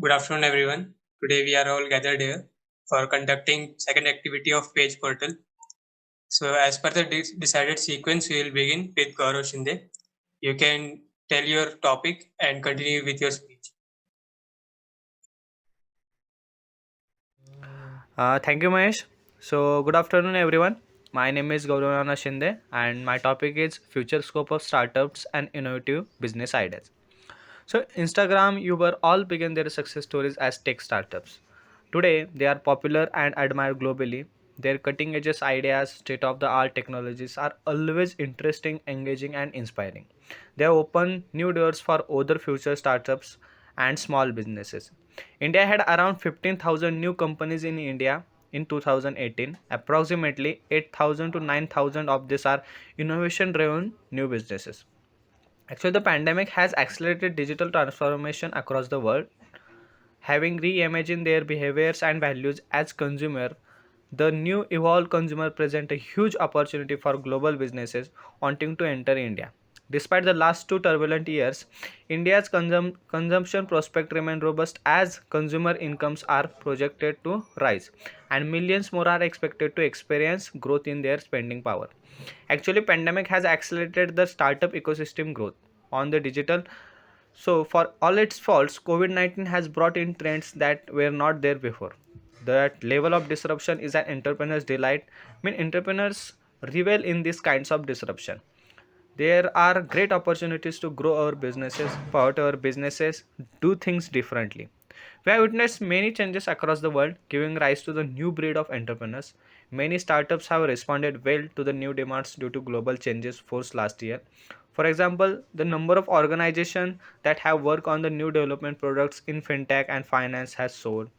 Good afternoon, everyone. Today we are all gathered here for conducting second activity of page portal. So, as per the decided sequence, we will begin with Gaurav Shinde. You can tell your topic and continue with your speech. Thank you, Mahesh. So, good afternoon, everyone. My name is Gaurana Shinde, and my topic is future scope of startups and innovative business ideas. So, Instagram, Uber all began their success stories as tech startups. Today, they are popular and admired globally. Their cutting edge ideas, state of the art technologies are always interesting, engaging, and inspiring. They have opened new doors for other future startups and small businesses. India had around 15,000 new companies in India in 2018. Approximately 8,000 to 9,000 of these are innovation driven new businesses. Actually, the pandemic has accelerated digital transformation across the world. Having reimagined their behaviors and values as consumer, the new evolved consumer present a huge opportunity for global businesses wanting to enter India. Despite the last two turbulent years, India's consumption prospects remain robust as consumer incomes are projected to rise and millions more are expected to experience growth in their spending power. Actually, pandemic has accelerated the startup ecosystem growth on the digital. So, for all its faults, COVID 19 has brought in trends that were not there before. That level of disruption is an entrepreneur's delight. I mean, entrepreneurs revel in these kinds of disruption. There are great opportunities to grow our businesses, pivot our businesses, do things differently. We have witnessed many changes across the world, giving rise to the new breed of entrepreneurs. Many startups have responded well to the new demands due to global changes forced last year. For example, the number of organizations that have worked on the new development products in fintech and finance has soared.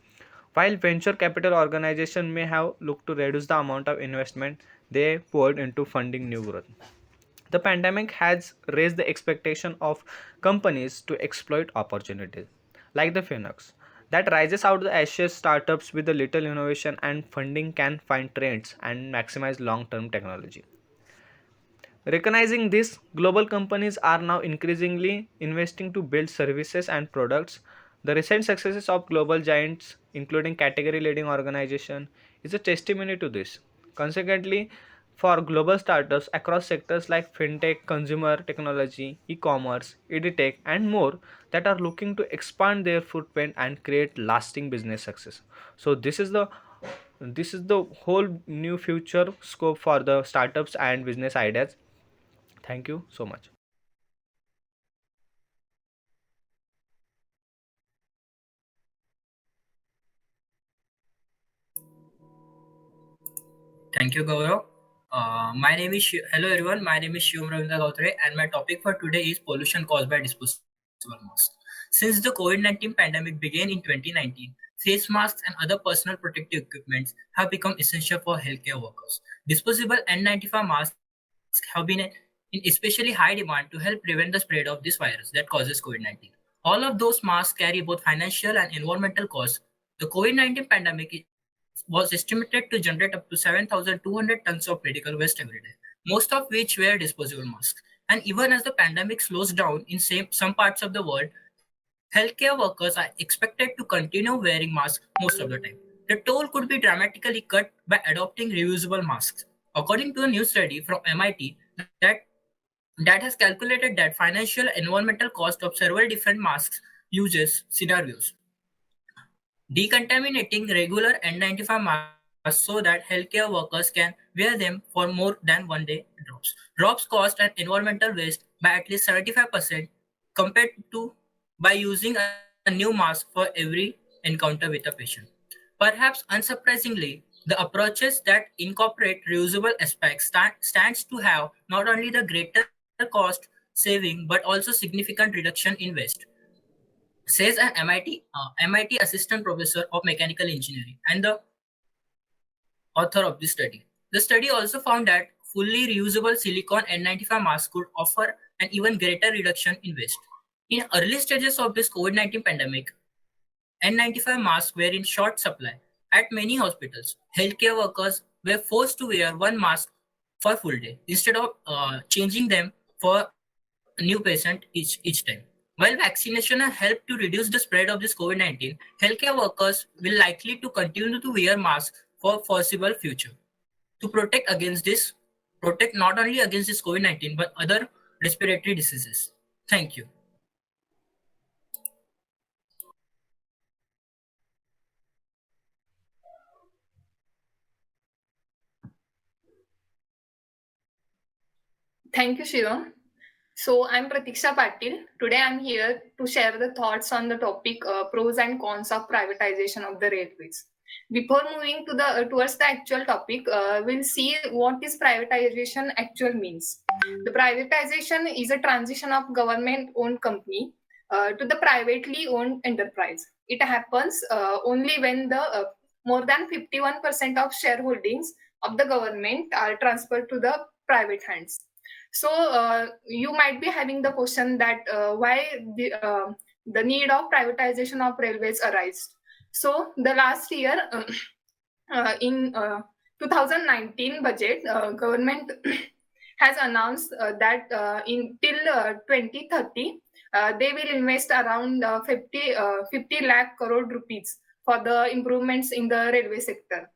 While venture capital organizations may have looked to reduce the amount of investment they poured into funding new growth. The pandemic has raised the expectation of companies to exploit opportunities, like the Phoenix, that rises out of the ashes. Startups with a little innovation and funding can find trends and maximize long-term technology. Recognizing this, global companies are now increasingly investing to build services and products. The recent successes of global giants, including category leading organizations, is a testimony to this. Consequently, for global startups across sectors like fintech, consumer technology, e-commerce, edtech, and more that are looking to expand their footprint and create lasting business success. So this is the whole new future scope for the startups and business ideas. Thank you so much. Thank you, Gaurav. Hello everyone. My name is Shivam Ravindra Gautre, and my topic for today is pollution caused by disposable masks. Since the COVID-19 pandemic began in 2019, face masks and other personal protective equipments have become essential for healthcare workers. Disposable N95 masks have been in especially high demand to help prevent the spread of this virus that causes COVID-19. All of those masks carry both financial and environmental costs. The COVID-19 pandemic was estimated to generate up to 7,200 tons of medical waste every day, most of which were disposable masks. And even as the pandemic slows down in some parts of the world, healthcare workers are expected to continue wearing masks most of the time. The toll could be dramatically cut by adopting reusable masks. According to a new study from MIT, that that has calculated that financial and environmental cost of several different masks uses scenarios. Decontaminating regular N95 masks so that healthcare workers can wear them for more than one day drops cost and environmental waste by at least 75% compared to by using a new mask for every encounter with a patient. Perhaps unsurprisingly, the approaches that incorporate reusable aspects stands to have not only the greater cost saving but also significant reduction in waste, says an MIT assistant professor of mechanical engineering and the author of this study. The study also found that fully reusable silicone N95 masks could offer an even greater reduction in waste. In early stages of this COVID-19 pandemic, N95 masks were in short supply. At many hospitals, healthcare workers were forced to wear one mask for full day instead of changing them for a new patient each time. While vaccination has helped to reduce the spread of this COVID-19, healthcare workers will likely to continue to wear masks for foreseeable future to protect not only against this COVID-19 but other respiratory diseases. Thank you. Thank you, Shivam. So, I'm Pratiksha Patil. Today, I'm here to share the thoughts on the topic pros and cons of privatization of the railways. Before moving to the towards the actual topic, we'll see what is privatization actual means. The privatization is a transition of government-owned company to the privately owned enterprise. It happens only when the more than 51% of shareholdings of the government are transferred to the private hands. So you might be having the question that why the need of privatization of railways arise. So the last year in 2019 budget, government has announced that in till 2030 they will invest around 50 lakh crore rupees for the improvements in the railway sector.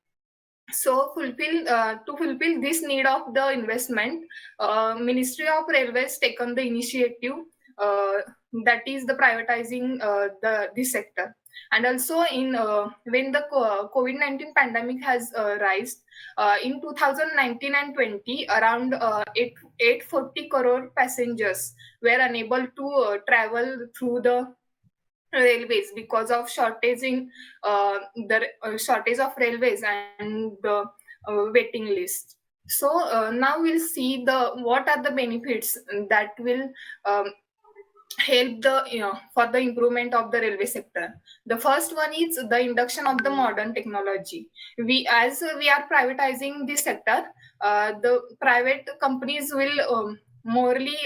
So to fulfill this need of the investment, Ministry of Railways taken the initiative uh, that is the privatizing the this sector. And also in when the COVID-19 pandemic has rise in 2019 and 20, around 840 crore passengers were unable to travel through the railways because of shortage in the shortage of railways and the waiting list. So now we'll see the what are the benefits that will um, help the for the improvement of the railway sector. The first one is the induction of the modern technology. We as we are privatizing this sector, the private companies will morely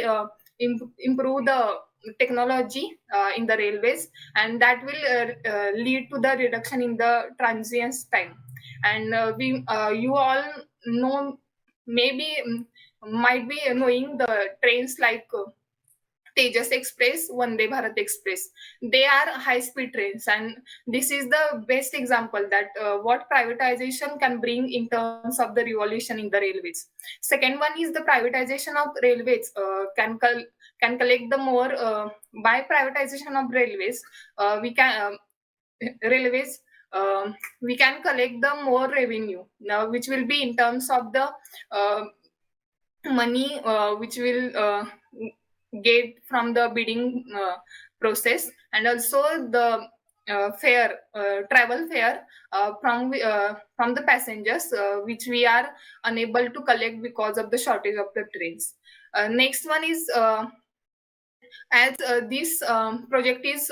improve the technology in the railways, and that will lead to the reduction in the transience time. And we you all know, maybe might be knowing the trains like Tejas Express, Vande Bharat Express. They are high-speed trains, and this is the best example that what privatization can bring in terms of the revolution in the railways. Second one is the privatization of railways can collect the more by privatization of railways. We can railways. We can collect the more revenue now, which will be in terms of the uh, money which will get from the bidding process, and also the travel fare from the passengers which we are unable to collect because of the shortage of the trains. Next one is as this project is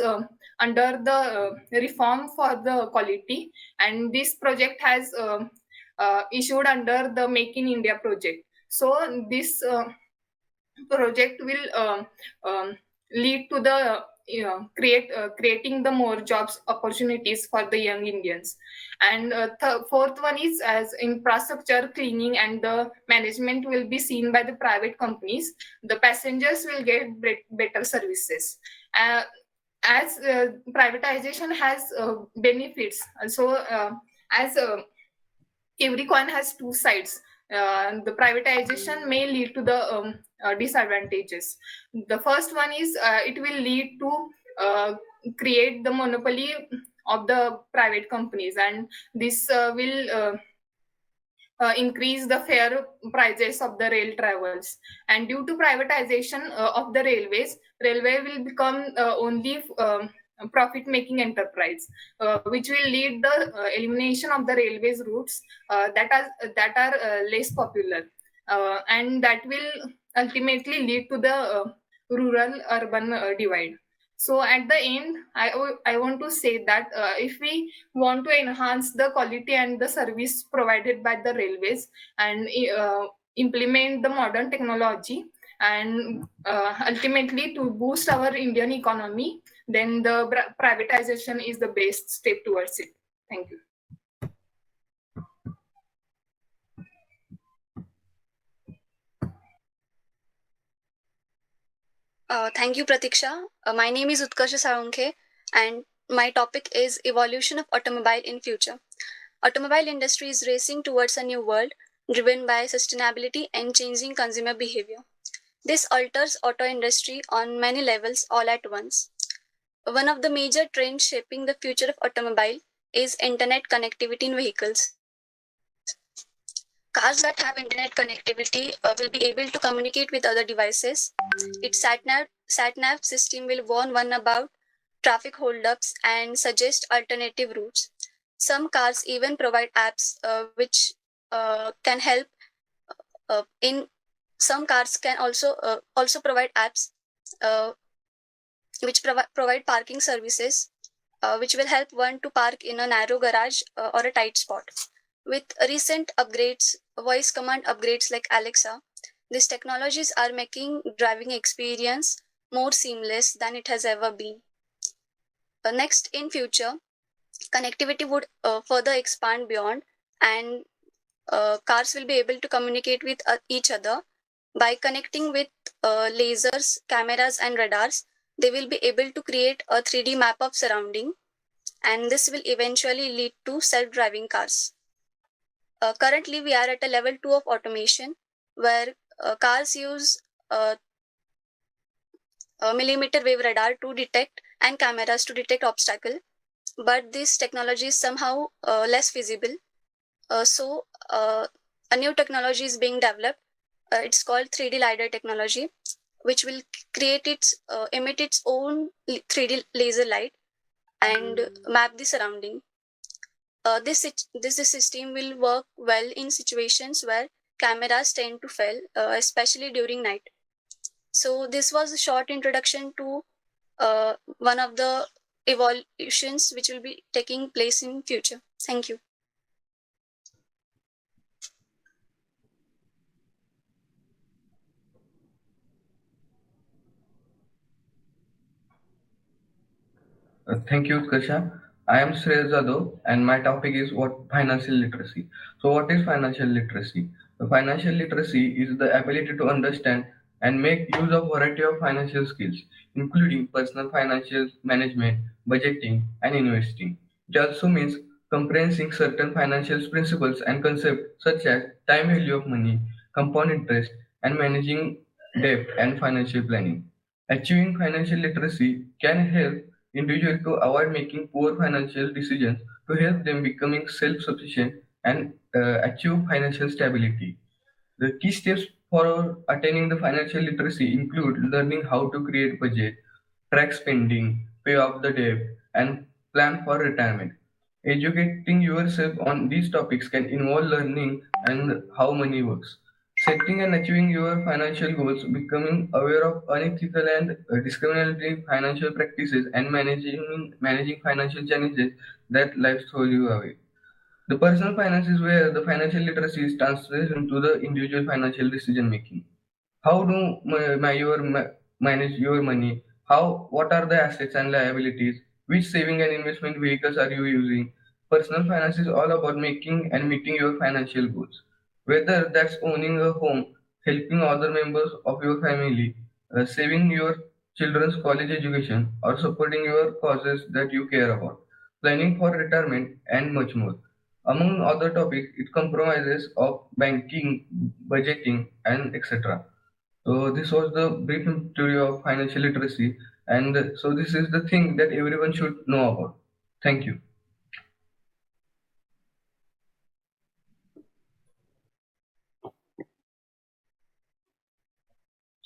under the reform for the quality, and this project has issued under the Make in India project. So this project will lead to the creating the more jobs opportunities for the young Indians. And fourth one is as infrastructure cleaning and the management will be seen by the private companies. The passengers will get better services. As privatization has benefits, so as every coin has two sides. The privatization may lead to the disadvantages. The first one is it will lead to create the monopoly of the private companies, and this will increase the fare prices of the rail travels. And due to privatization of the railways, railway will become only profit making enterprise, which will lead the elimination of the railways routes that are less popular, and that will ultimately lead to the rural urban divide. So at the end, I want to say that if we want to enhance the quality and the service provided by the railways, and implement the modern technology, and ultimately to boost our Indian economy, then the privatization is the best step towards it. Thank you. Thank you, Pratiksha. My name is Utkarsha Sarunkhe, and my topic is evolution of automobile in future. Automobile industry is racing towards a new world driven by sustainability and changing consumer behavior. This alters auto industry on many levels all at once. One of the major trends shaping the future of automobile is internet connectivity in vehicles. Cars that have internet connectivity will be able to communicate with other devices. Its sat nav system will warn one about traffic holdups and suggest alternative routes. Some cars even provide apps which can help in some cars can also provide apps uh, which provide parking services, which will help one to park in a narrow garage or a tight spot. With recent upgrades, voice command upgrades like Alexa, these technologies are making driving experience more seamless than it has ever been. Next, in future, connectivity would further expand beyond, and cars will be able to communicate with each other by connecting with lasers, cameras, and radars. They will be able to create a 3D map of surrounding, and this will eventually lead to self-driving cars. Currently, we are at a level 2 of automation where cars use millimeter wave radar to detect and cameras to detect obstacle, but this technology is somehow less feasible. So a new technology is being developed. It's called 3D lidar technology, which will emit its own 3D laser light and map the surrounding. This system will work well in situations where cameras tend to fail, especially during night. So this was a short introduction to one of the evolutions which will be taking place in future. Thank you. Thank you, Kasha. I am Shreyas Jadhav, and my topic is what financial literacy. So, what is financial literacy? The financial literacy is the ability to understand and make use of variety of financial skills, including personal financial management, budgeting, and investing. It also means comprehending certain financial principles and concepts such as time value of money, compound interest, and managing debt and financial planning. Achieving financial literacy can help individuals to avoid making poor financial decisions to help them becoming self-sufficient and achieve financial stability. The key steps for attaining the financial literacy include learning how to create budget, track spending, pay off the debt, and plan for retirement. Educating yourself on these topics can involve learning and how money works. Setting and achieving your financial goals, becoming aware of unethical and discriminatory financial practices, and managing financial challenges that life throws you away. The personal finance is where the financial literacy is translated into the individual financial decision making. How do manage your money? What are the assets and liabilities? Which saving and investment vehicles are you using? Personal finance is all about making and meeting your financial goals. Whether that's owning a home, helping other members of your family, saving your children's college education, or supporting your causes that you care about, planning for retirement, and much more. Among other topics, it compromises of banking, budgeting, and etc. So this was the brief theory of financial literacy, and so this is the thing that everyone should know about. Thank you.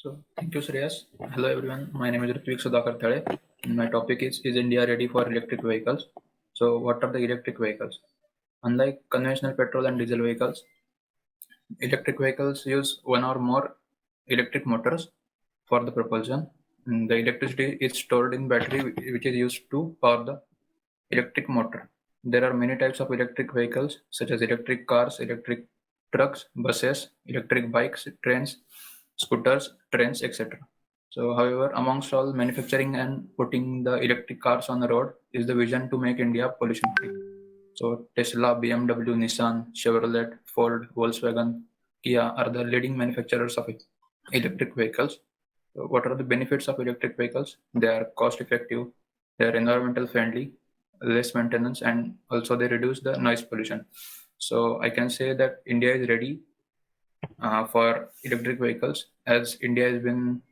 So thank you, Shreyas. Hello everyone. My name is Ritvik Sudhakar Thale. And my topic is India ready for electric vehicles? So what are the electric vehicles? Unlike conventional petrol and diesel vehicles, electric vehicles use one or more electric motors for the propulsion. And the electricity is stored in battery which is used to power the electric motor. There are many types of electric vehicles such as electric cars, electric trucks, buses, electric bikes, trains, scooters, trains, etc. So, however, amongst all manufacturing and putting the electric cars on the road is the vision to make India pollution free. So, Tesla, BMW, Nissan, Chevrolet, Ford, Volkswagen, Kia are the leading manufacturers of electric vehicles. What are the benefits of electric vehicles? They are cost effective, they are environmental friendly, less maintenance, and also they reduce the noise pollution. So I can say that India is ready for electric vehicles, as India has been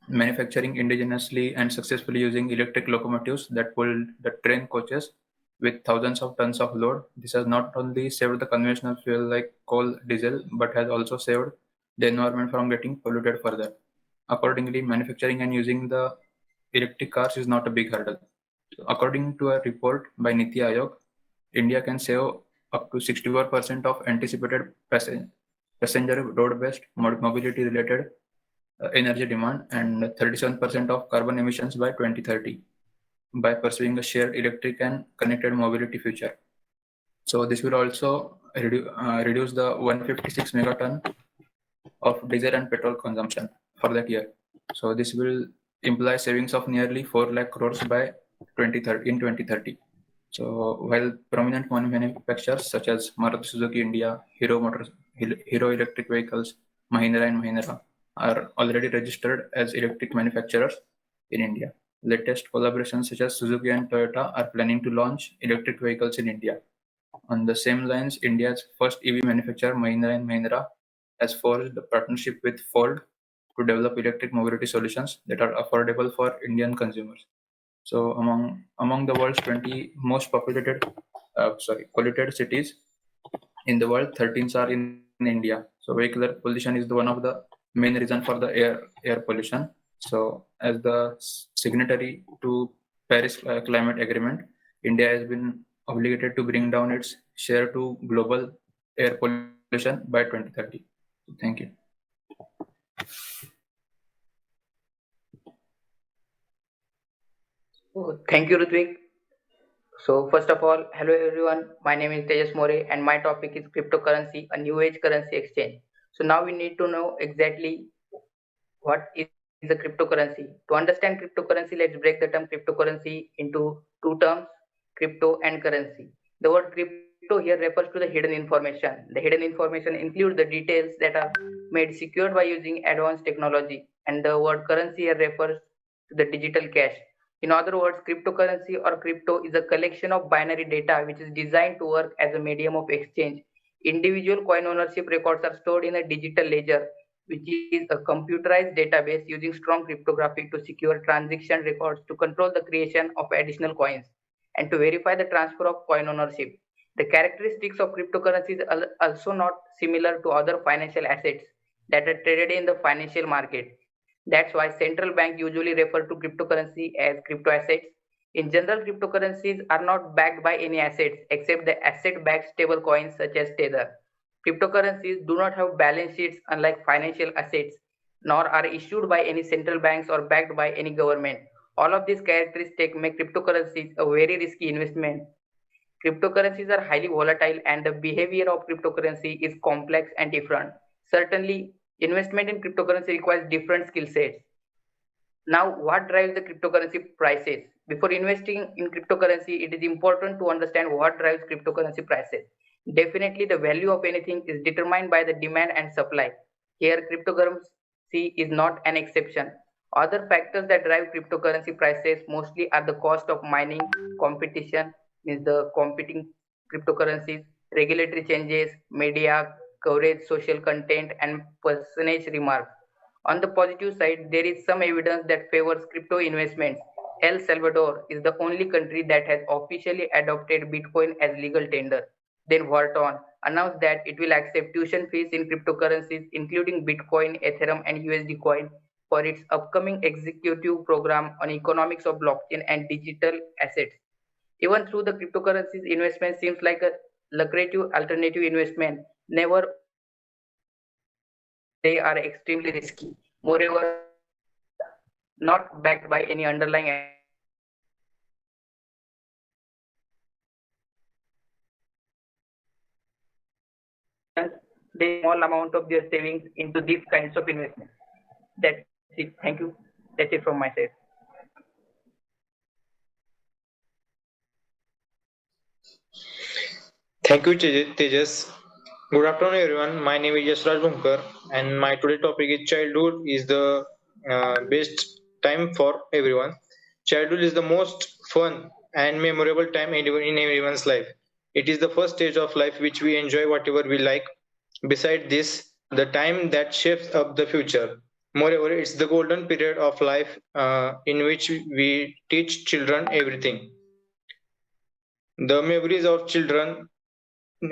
manufacturing indigenously and successfully using electric locomotives that pull the train coaches with thousands of tons of load. This has not only saved the conventional fuel like coal, diesel, but has also saved the environment from getting polluted further. Accordingly, manufacturing and using the electric cars is not a big hurdle. According to a report by Niti Aayog, India can save up to 64% of anticipated passenger road-based mobility-related energy demand and 37% of carbon emissions by 2030 by pursuing a shared electric and connected mobility future. So this will also reduce the 156 megaton of diesel and petrol consumption for that year. So this will imply savings of nearly 4 lakh crores by 2030 in 2030. So while prominent manufacturers such as Maruti Suzuki India, Hero Electric Vehicles, Mahindra and Mahindra are already registered as electric manufacturers in India. Latest collaborations such as Suzuki and Toyota are planning to launch electric vehicles in India. On the same lines, India's first EV manufacturer, Mahindra and Mahindra, has forged a partnership with Ford to develop electric mobility solutions that are affordable for Indian consumers. So among the world's 20 most polluted cities in the world, 13 are in India. So vehicular pollution is one of the main reason for the air pollution. So as the signatory to Paris Climate Agreement, India has been obligated to bring down its share to global air pollution by 2030. Thank you. Oh, thank you, Ritvik. So, first of all, hello everyone. My name is Tejas More, and my topic is cryptocurrency, a new age currency exchange. So, now we need to know exactly what is a cryptocurrency. To understand cryptocurrency, let's break the term cryptocurrency into two terms, crypto and currency. The word crypto here refers to the hidden information. The hidden information includes the details that are made secured by using advanced technology, and the word currency here refers to the digital cash. In other words, cryptocurrency or crypto is a collection of binary data which is designed to work as a medium of exchange. Individual coin ownership records are stored in a digital ledger, which is a computerized database using strong cryptography to secure transaction records, to control the creation of additional coins, and to verify the transfer of coin ownership. The characteristics of cryptocurrencies are also not similar to other financial assets that are traded in the financial market. That's why central banks usually refer to cryptocurrency as crypto assets. In general, cryptocurrencies are not backed by any assets except the asset-backed stable coins such as Tether. Cryptocurrencies do not have balance sheets unlike financial assets, nor are issued by any central banks or backed by any government. All of these characteristics make cryptocurrencies a very risky investment. Cryptocurrencies are highly volatile and the behavior of cryptocurrency is complex and different. Certainly, investment in cryptocurrency requires different skill sets. Now, what drives the cryptocurrency prices? Before investing in cryptocurrency, it is important to understand what drives cryptocurrency prices. Definitely, the value of anything is determined by the demand and supply. Here, cryptocurrency is not an exception. Other factors that drive cryptocurrency prices mostly are the cost of mining, competition, means the competing cryptocurrencies, regulatory changes, media coverage, social content, and personage remarks. On the positive side, there is some evidence that favors crypto investments. El Salvador is the only country that has officially adopted Bitcoin as legal tender. Then Wharton announced that it will accept tuition fees in cryptocurrencies, including Bitcoin, Ethereum, and USD coin, for its upcoming executive program on economics of blockchain and digital assets. Even through the cryptocurrencies investment seems like a lucrative alternative investment, never they are extremely risky. Moreover, not backed by any underlying they small amount of their savings into these kinds of investments. That's it. Thank you. That's it from my side. Thank you, Tejas. Good afternoon, everyone. My name is Yasraj Bunkar, and my today topic is childhood is the best time for everyone. Childhood is the most fun and memorable time in everyone's life. It is the first stage of life which we enjoy whatever we like. Beside this, the time that shapes up the future. Moreover, it's the golden period of life in which we teach children everything. The memories of children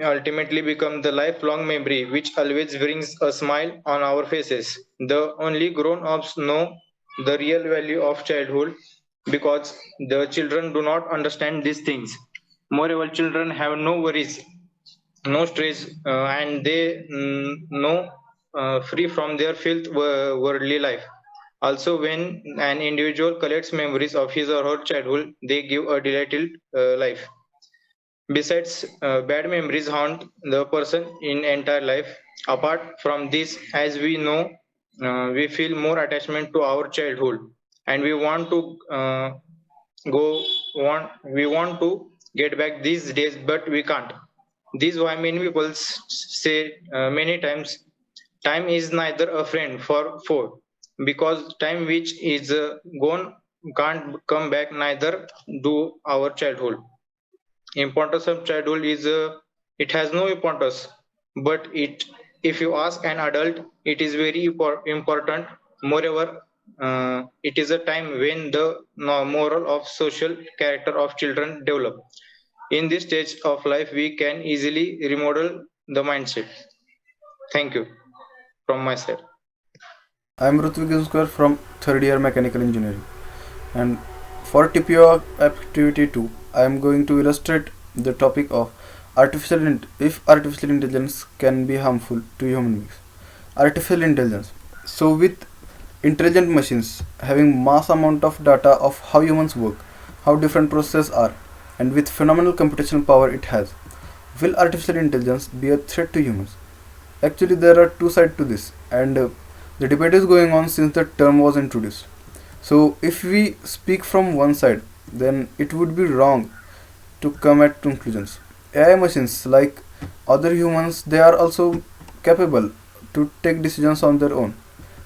ultimately become the lifelong memory which always brings a smile on our faces. The only grown ups know the real value of childhood because the children do not understand these things. Moreover, children have no worries, no stress, and they know free from their filth worldly life. Also, when an individual collects memories of his or her childhood, they give a delighted life. Besides, bad memories haunt the person in entire life. Apart from this, as we know, we feel more attachment to our childhood, and we want to go want we want to get back these days, but we can't. This is why many people say many times, time is neither a friend for foe, because time which is gone can't come back. Neither do our childhood. Importance of childhood is it has no importance, but it if you ask an adult, it is very important. Moreover, it is a time when the moral of social character of children develop. In this stage of life we can easily remodel the mindset. Thank you from my side. I'm Rutvik from third year mechanical engineering, and for TPO activity 2, I am going to illustrate the topic of if artificial intelligence can be harmful to human beings. Artificial intelligence. So with intelligent machines having mass amount of data of how humans work, how different processes are, and with phenomenal computational power it has, will artificial intelligence be a threat to humans? Actually, there are two sides to this, and the debate is going on since the term was introduced. So, if we speak from one side, then it would be wrong to come at conclusions. AI machines, like other humans, they are also capable to take decisions on their own.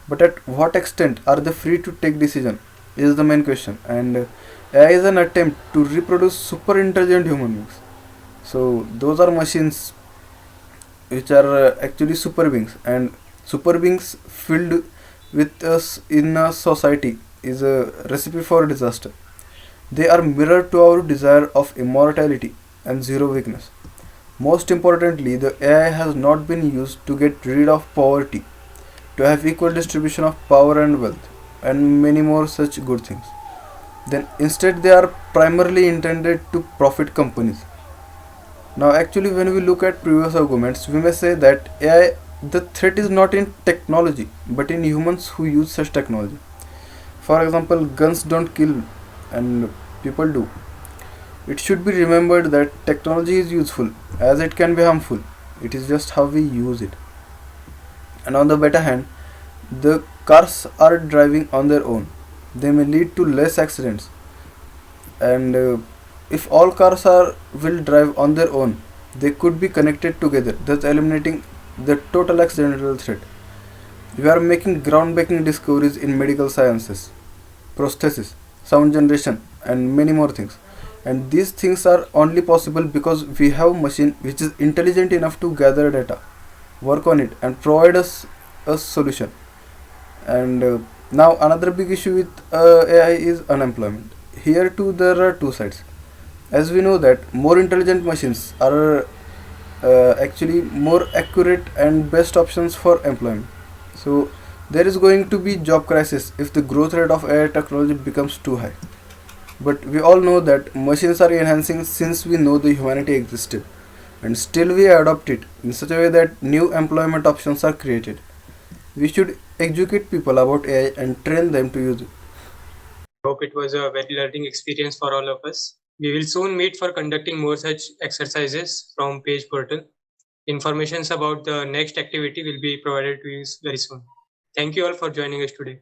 But at what extent are they free to take decision is the main question. And AI is an attempt to reproduce super intelligent human beings. So those are machines which are actually super beings, and super beings filled with us in a society is a recipe for disaster. They are mirror to our desire of immortality and zero weakness. Most importantly, the AI has not been used to get rid of poverty, to have equal distribution of power and wealth, and many more such good things. Then instead they are primarily intended to profit companies. Now, actually, when we look at previous arguments, we may say that AI, the threat is not in technology, but in humans who use such technology. For example, guns don't kill, and people do. It should be remembered that technology is useful as it can be harmful. It is just how we use it. And on the better hand, the cars are driving on their own. They may lead to less accidents, and if all cars are will drive on their own, they could be connected together, thus eliminating the total accidental threat. We are making groundbreaking discoveries in medical sciences, prosthesis, sound generation, and many more things. And these things are only possible because we have a machine which is intelligent enough to gather data, work on it, and provide us a solution. And now another big issue with AI is unemployment. Here too there are two sides. As we know that more intelligent machines are actually more accurate and best options for employment. So there is going to be job crisis if the growth rate of AI technology becomes too high. But we all know that machines are enhancing since we know the humanity existed, and still we adopt it in such a way that new employment options are created. We should educate people about AI and train them to use it. Hope it was a very learning experience for all of us. We will soon meet for conducting more such exercises from Page Portal. Informations about the next activity will be provided to you very soon. Thank you all for joining us today.